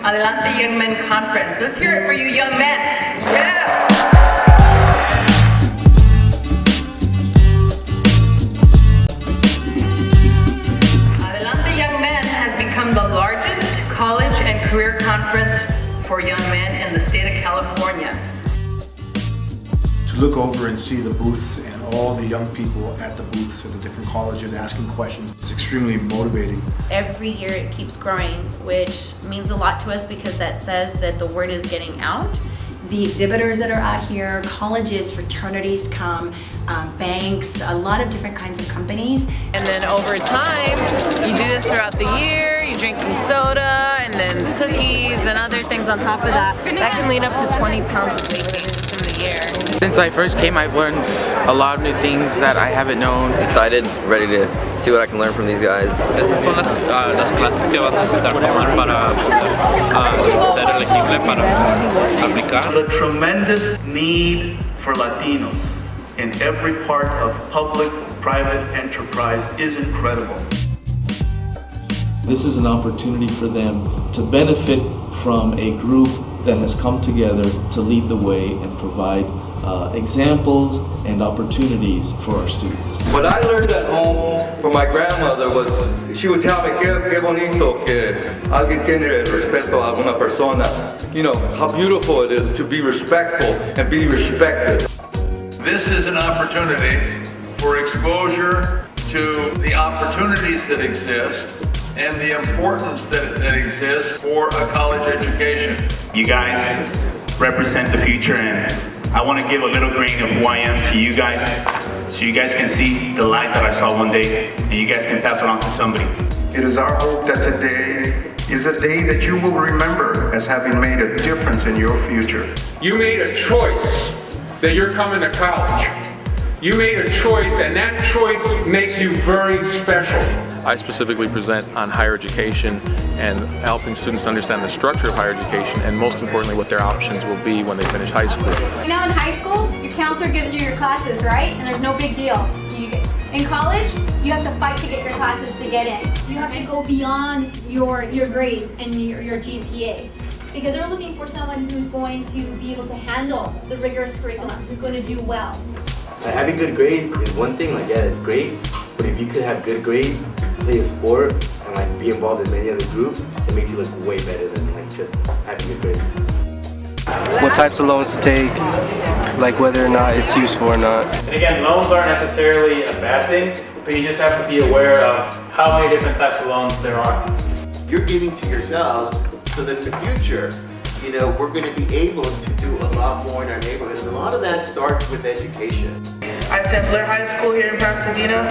Adelante Young Men Conference. Let's hear it for you young men. Yeah! Adelante Young Men has become the largest college and career conference for young men in the state of California. To look over and see the booths and all the young people at the booths at the different colleges asking questions, it's extremely motivating. Every year it keeps growing, which means a lot to us because that says that the word is getting out. The exhibitors that are out here, colleges, fraternities come, banks, a lot of different kinds of companies. And then over time, you do this throughout the year, you're drinking soda and then cookies and other things on top of that. That can lead up to 20 pounds of weight gain just in the year. Since I first came, I've learned a lot of new things that I haven't known. Excited, ready to see what I can learn from these guys. Estas son las clases que vas a necesitar tomar para ser elegible para aplicar. The tremendous need for Latinos in every part of public-private enterprise is incredible. This is an opportunity for them to benefit from a group that has come together to lead the way and provide examples and opportunities for our students. What I learned at home from my grandmother was, she would tell me, qué bonito que alguien tiene respeto a una persona. You know, how beautiful it is to be respectful and be respected. This is an opportunity for exposure to the opportunities that exist and the importance that exists for a college education. You guys represent the future, and I want to give a little grain of who I am to you guys so you guys can see the light that I saw one day and you guys can pass it on to somebody. It is our hope that today is a day that you will remember as having made a difference in your future. You made a choice that you're coming to college. You made a choice, and that choice makes you very special. I specifically present on higher education and helping students understand the structure of higher education and most importantly what their options will be when they finish high school. Now in high school, your counselor gives you your classes, right? And there's no big deal. In college, you have to fight to get your classes to get in. You have to go beyond your grades and your GPA. Because they're looking for someone who's going to be able to handle the rigorous curriculum, who's going to do well. Having good grades is one thing, like yeah, it's great, but if you could have good grades, play a sport, and like be involved in many other groups, it makes you look way better than like just having good grades. What types of loans to take, like whether or not it's useful or not. And again, loans aren't necessarily a bad thing, but you just have to be aware of how many different types of loans there are. You're giving to yourselves so that in the future, you know, we're going to be able to do a lot more in our neighborhoods. And a lot of that starts with education. I attend Blair High School here in Pasadena,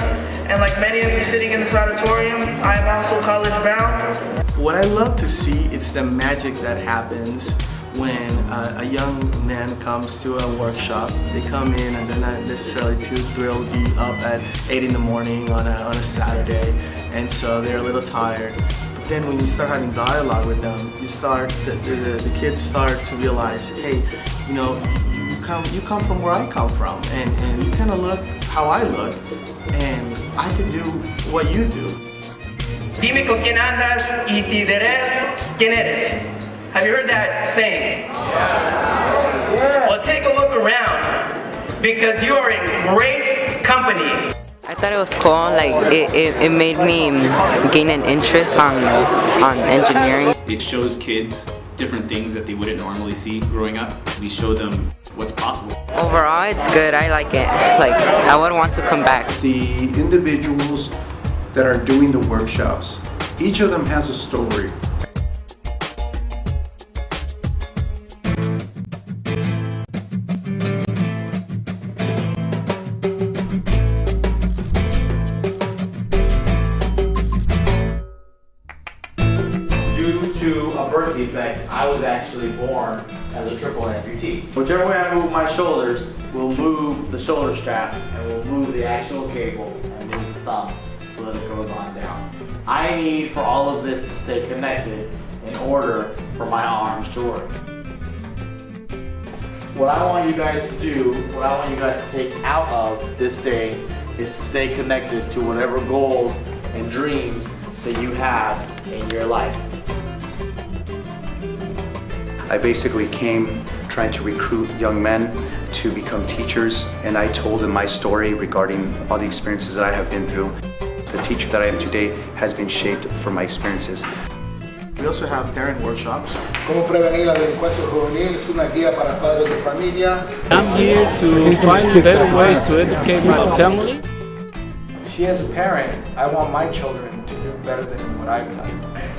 and like many of you sitting in this auditorium, I am also college bound. What I love to see is the magic that happens when a young man comes to a workshop. They come in and they're not necessarily too thrilled to be up at 8 in the morning on a Saturday, and so they're a little tired. But then when you start having dialogue with them, the kids start to realize, hey, you know, you come from where I come from, and you kind of look how I look, and I can do what you do. Dime con quién andas y te diré quién eres. Have you heard that saying? Yeah. Well, take a look around because you are in great company. I thought it was cool. Like it made me gain an interest on engineering. It shows kids different things that they wouldn't normally see growing up. We show them what's possible. Overall, it's good. I like it. Like I would want to come back. The individuals that are doing the workshops, each of them has a story. Due to a birth defect, I was actually born as a triple amputee. Whichever way I move my shoulders will move the shoulder strap and will move the actual cable and move the thumb so that it goes on down. I need for all of this to stay connected in order for my arms to work. What I want you guys to do, what I want you guys to take out of this day is to stay connected to whatever goals and dreams that you have in your life. I basically came trying to recruit young men to become teachers, and I told them my story regarding all the experiences that I have been through. The teacher that I am today has been shaped from my experiences. We also have parent workshops. Cómo prevenir la delincuencia juvenil es una guía para padres de familia. I'm here to find better ways to educate my family. She as a parent, I want my children to do better than what I've done.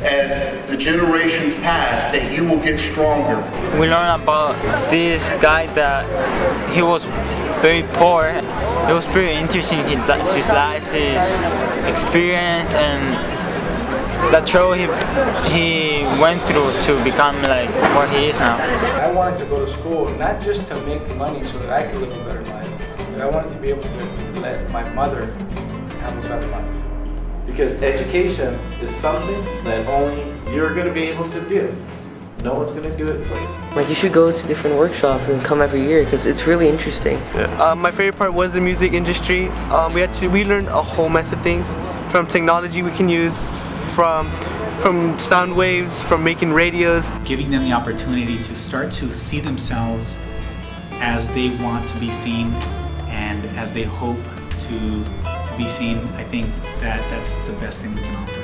As the generations pass, that you will get stronger. We learned about this guy that he was very poor. It was pretty interesting, his life, his experience, and the trouble he went through to become like what he is now. I wanted to go to school not just to make money so that I could live a better life, but I wanted to be able to let my mother have a better life. Because education is something that only you're going to be able to do. No one's going to do it for you. Like, you should go to different workshops and come every year because it's really interesting. My favorite part was the music industry. We learned a whole mess of things, from technology we can use, from sound waves, from making radios. Giving them the opportunity to start to see themselves as they want to be seen and as they hope to be seen. I think that's the best thing we can offer.